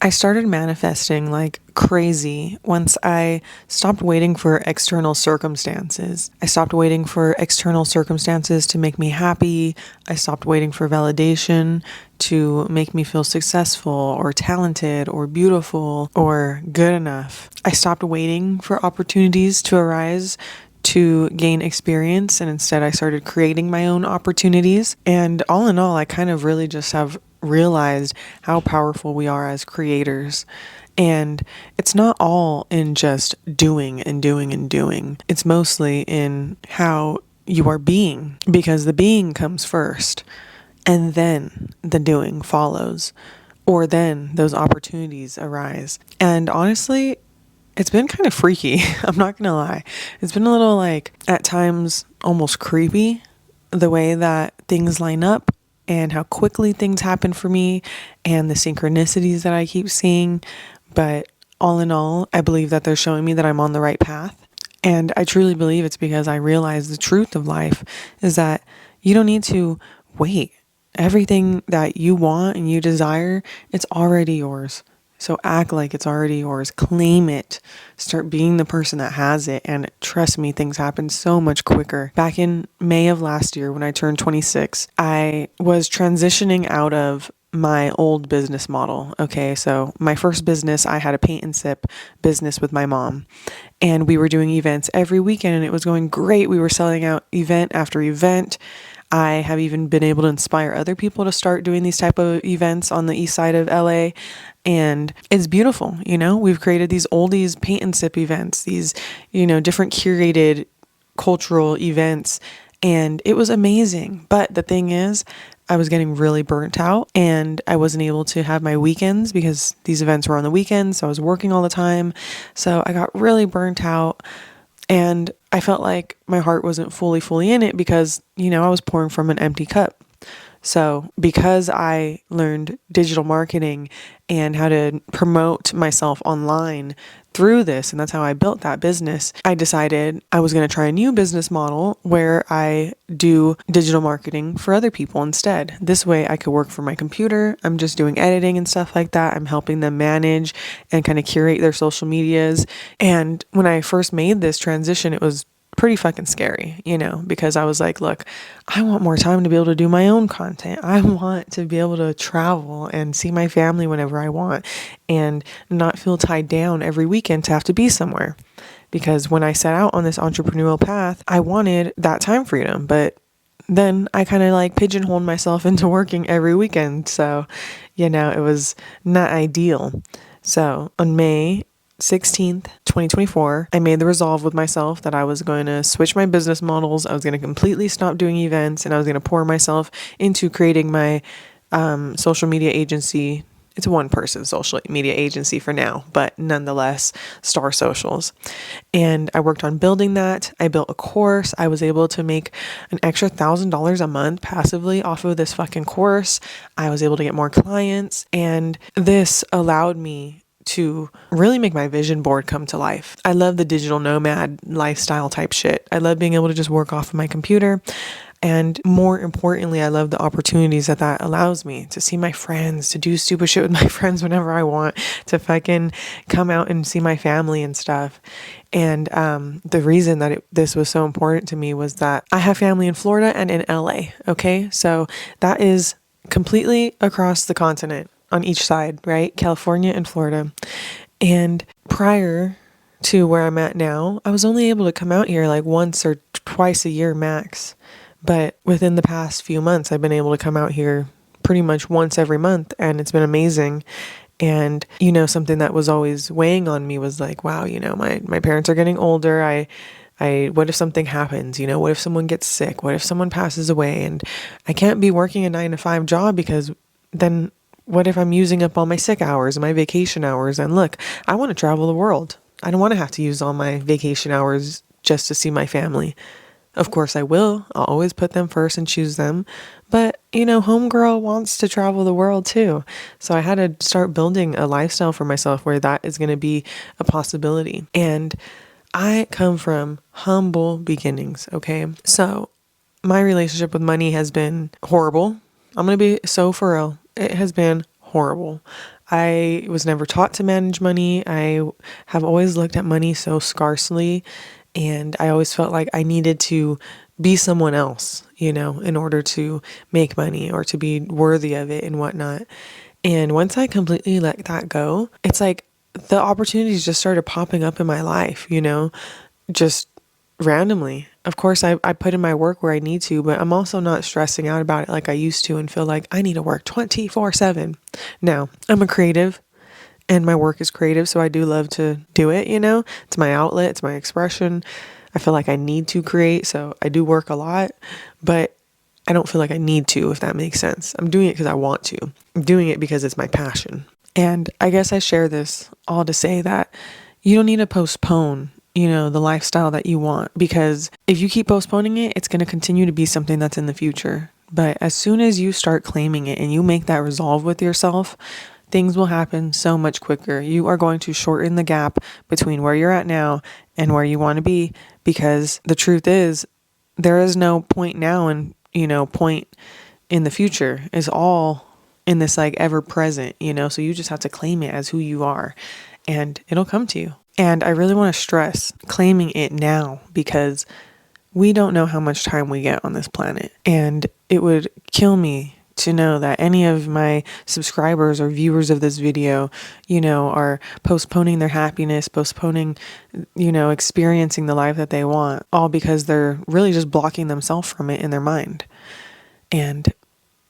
I started manifesting like crazy once I stopped waiting for external circumstances. I stopped waiting for external circumstances to make me happy. I stopped waiting for validation to make me feel successful or talented or beautiful or good enough. I stopped waiting for opportunities to arise to gain experience, and instead I started creating my own opportunities. And all in all, I kind of really just have realized how powerful we are as creators. And it's not all in just doing and doing and doing. It's mostly in how you are being, because the being comes first and then the doing follows, or then those opportunities arise. And honestly, it's been kind of freaky. I'm not gonna lie. It's been a little like, at times, almost creepy, the way that things line up and how quickly things happen for me and the synchronicities that I keep seeing. But all in all, I believe that they're showing me that I'm on the right path. And I truly believe it's because I realize the truth of life is that you don't need to wait. Everything that you want and you desire, it's already yours. So act like it's already yours. Claim it. Start being the person that has it. And trust me, things happen so much quicker. Back in May of last year, when I turned 26, I was transitioning out of my old business model. Okay, so my first business, I had a paint and sip business with my mom. And we were doing events every weekend and it was going great. We were selling out event after event. I have even been able to inspire other people to start doing these type of events on the east side of LA. And it's beautiful. We've created these oldies paint and sip events, these, different curated cultural events. And it was amazing. But the thing is, I was getting really burnt out and I wasn't able to have my weekends because these events were on the weekends. So I was working all the time. So I got really burnt out. And I felt like my heart wasn't fully in it because, I was pouring from an empty cup. So because I learned digital marketing and how to promote myself online through this, and that's how I built that business, I decided I was going to try a new business model where I do digital marketing for other people instead. This way I could work from my computer. I'm just doing editing and stuff like that. I'm helping them manage and kind of curate their social medias. And when I first made this transition, it was pretty fucking scary, because I was like, look, I want more time to be able to do my own content. I want to be able to travel and see my family whenever I want and not feel tied down every weekend to have to be somewhere. Because when I set out on this entrepreneurial path, I wanted that time freedom, but then I kind of like pigeonholed myself into working every weekend. So, it was not ideal. So on May 16th, 2024, I made the resolve with myself that I was going to switch my business models. I was going to completely stop doing events and I was going to pour myself into creating my social media agency. It's a one-person social media agency for now, but nonetheless, Star Socials. And I worked on building that. I built a course. I was able to make an extra $1,000 a month passively off of this fucking course. I was able to get more clients, and this allowed me to really make my vision board come to life. I love the digital nomad lifestyle type shit. I love being able to just work off of my computer. And more importantly, I love the opportunities that allows me to see my friends, to do stupid shit with my friends whenever I want, to fucking come out and see my family and stuff. And the reason that this was so important to me was that I have family in Florida and in LA. Okay, so that is completely across the continent on each side, right? California and Florida. And prior to where I'm at now, I was only able to come out here like once or twice a year max. But within the past few months, I've been able to come out here pretty much once every month, and it's been amazing. And, something that was always weighing on me was like, wow, my parents are getting older. What if something happens? What if someone gets sick? What if someone passes away? And I can't be working a 9-to-5 job because then what if I'm using up all my sick hours and my vacation hours? And look, I want to travel the world. I don't want to have to use all my vacation hours just to see my family. Of course I will. I'll always put them first and choose them. But, homegirl wants to travel the world too. So I had to start building a lifestyle for myself where that is going to be a possibility. And I come from humble beginnings, okay? So my relationship with money has been horrible. I'm going to be so for real. It has been horrible. I was never taught to manage money. I have always looked at money so scarcely, and I always felt like I needed to be someone else, in order to make money or to be worthy of it and whatnot. And once I completely let that go, it's like the opportunities just started popping up in my life, just randomly. Of course, I put in my work where I need to, but I'm also not stressing out about it like I used to and feel like I need to work 24/7. Now, I'm a creative and my work is creative, so I do love to do it, It's my outlet, it's my expression. I feel like I need to create, so I do work a lot, but I don't feel like I need to, if that makes sense. I'm doing it because I want to. I'm doing it because it's my passion. And I guess I share this all to say that you don't need to postpone, the lifestyle that you want, because if you keep postponing it, it's going to continue to be something that's in the future. But as soon as you start claiming it and you make that resolve with yourself, things will happen so much quicker. You are going to shorten the gap between where you're at now and where you want to be, because the truth is there is no point now and, point in the future. It's all in this like ever present, so you just have to claim it as who you are and it'll come to you. And I really want to stress claiming it now, because we don't know how much time we get on this planet. And it would kill me to know that any of my subscribers or viewers of this video, are postponing their happiness, postponing, experiencing the life that they want, all because they're really just blocking themselves from it in their mind. And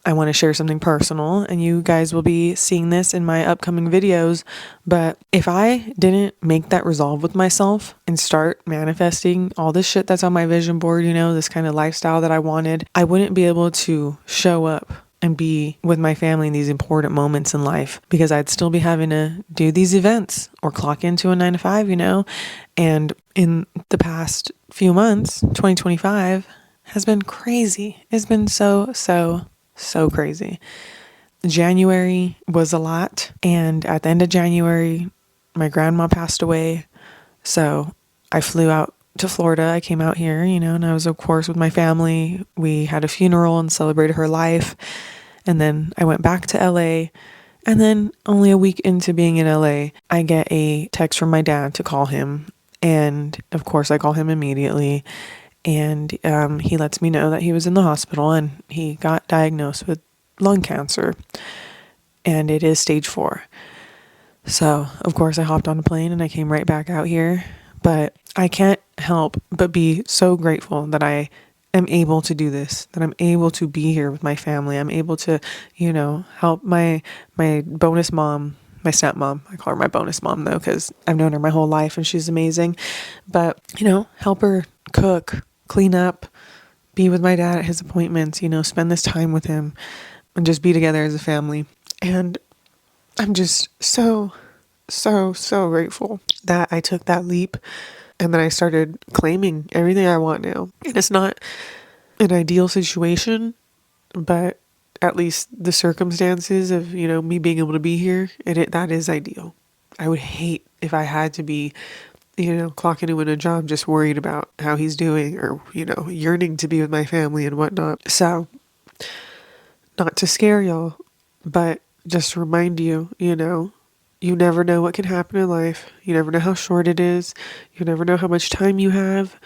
I want to share something personal, and you guys will be seeing this in my upcoming videos. But if I didn't make that resolve with myself and start manifesting all this shit that's on my vision board, this kind of lifestyle that I wanted, I wouldn't be able to show up and be with my family in these important moments in life, because I'd still be having to do these events or clock into a 9 to 5, And in the past few months, 2025 has been crazy. It's been so crazy. January was a lot, and at the end of January, my grandma passed away. So I flew out to Florida. I came out here, and I was, of course, with my family. We had a funeral and celebrated her life. And then I went back to LA. And then only a week into being in LA, I get a text from my dad to call him. And of course, I call him immediately. And he lets me know that he was in the hospital and he got diagnosed with lung cancer. And it is stage 4. So, of course, I hopped on a plane and I came right back out here. But I can't help but be so grateful that I am able to do this, that I'm able to be here with my family. I'm able to, help my bonus mom, my stepmom. I call her my bonus mom, though, because I've known her my whole life and she's amazing. But, help her cook, clean up, be with my dad at his appointments, spend this time with him and just be together as a family. And I'm just so grateful that I took that leap and that I started claiming everything I want now. And it's not an ideal situation, but at least the circumstances of, me being able to be here, that is ideal. I would hate if I had to be, clocking in a job just worried about how he's doing or, yearning to be with my family and whatnot. So, not to scare y'all, but just to remind you, you never know what can happen in life. You never know how short it is. You never know how much time you have.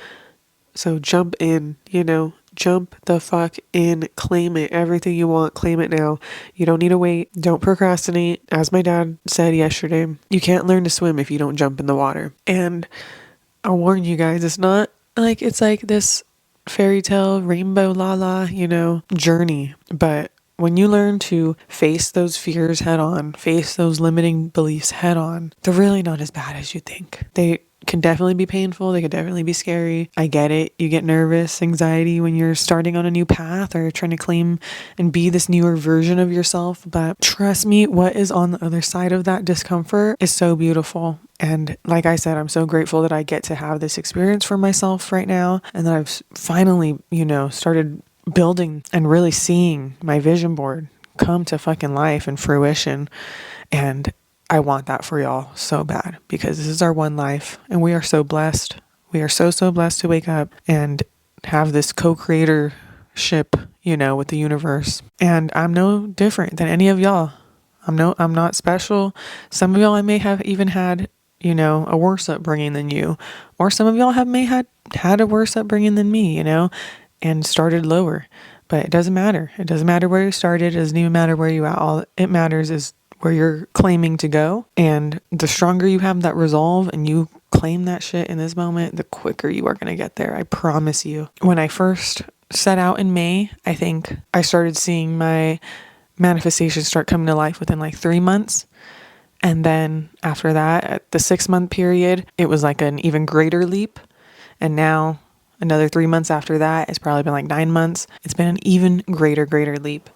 So jump in, jump the fuck in, claim it, everything you want, claim it now. You don't need to wait. Don't procrastinate. As my dad said yesterday, you can't learn to swim if you don't jump in the water. And I'll warn you guys, it's not like, it's like this fairy tale, rainbow, journey. But when you learn to face those fears head on, face those limiting beliefs head on, they're really not as bad as you think. They can definitely be painful. They could definitely be scary. I get it. You get nervous, anxiety when you're starting on a new path or trying to claim and be this newer version of yourself. But trust me, what is on the other side of that discomfort is so beautiful. And like I said, I'm so grateful that I get to have this experience for myself right now. And that I've finally, started building and really seeing my vision board come to fucking life and fruition. And I want that for y'all so bad, because this is our one life and we are so blessed. We are so blessed to wake up and have this co-creatorship, with the universe. And I'm no different than any of y'all. I'm not special. Some of y'all I may have even had, a worse upbringing than you, or some of y'all may had a worse upbringing than me, and started lower. But it doesn't matter. It doesn't matter where you started. It doesn't even matter where you at. All it matters is where you're claiming to go. And the stronger you have that resolve and you claim that shit in this moment, the quicker you are going to get there. I promise you. When I first set out in May, I think I started seeing my manifestations start coming to life within like 3 months. And then after that, at the 6-month period, it was like an even greater leap. And now another 3 months after that, it's probably been like 9 months. It's been an even greater leap.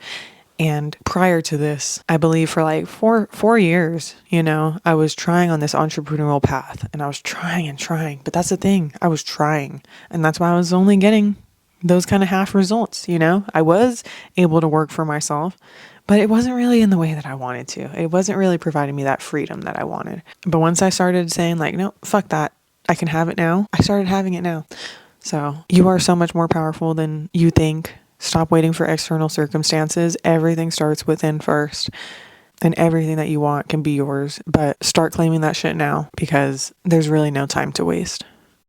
And prior to this, I believe for like four years, I was trying on this entrepreneurial path, and I was trying and trying. But that's the thing, I was trying. And that's why I was only getting those kind of half results. I was able to work for myself, but it wasn't really in the way that I wanted to. It wasn't really providing me that freedom that I wanted. But once I started saying like, no, fuck that, I can have it now, I started having it now. So you are so much more powerful than you think. Stop waiting for external circumstances. Everything starts within first, and everything that you want can be yours. But start claiming that shit now, because there's really no time to waste.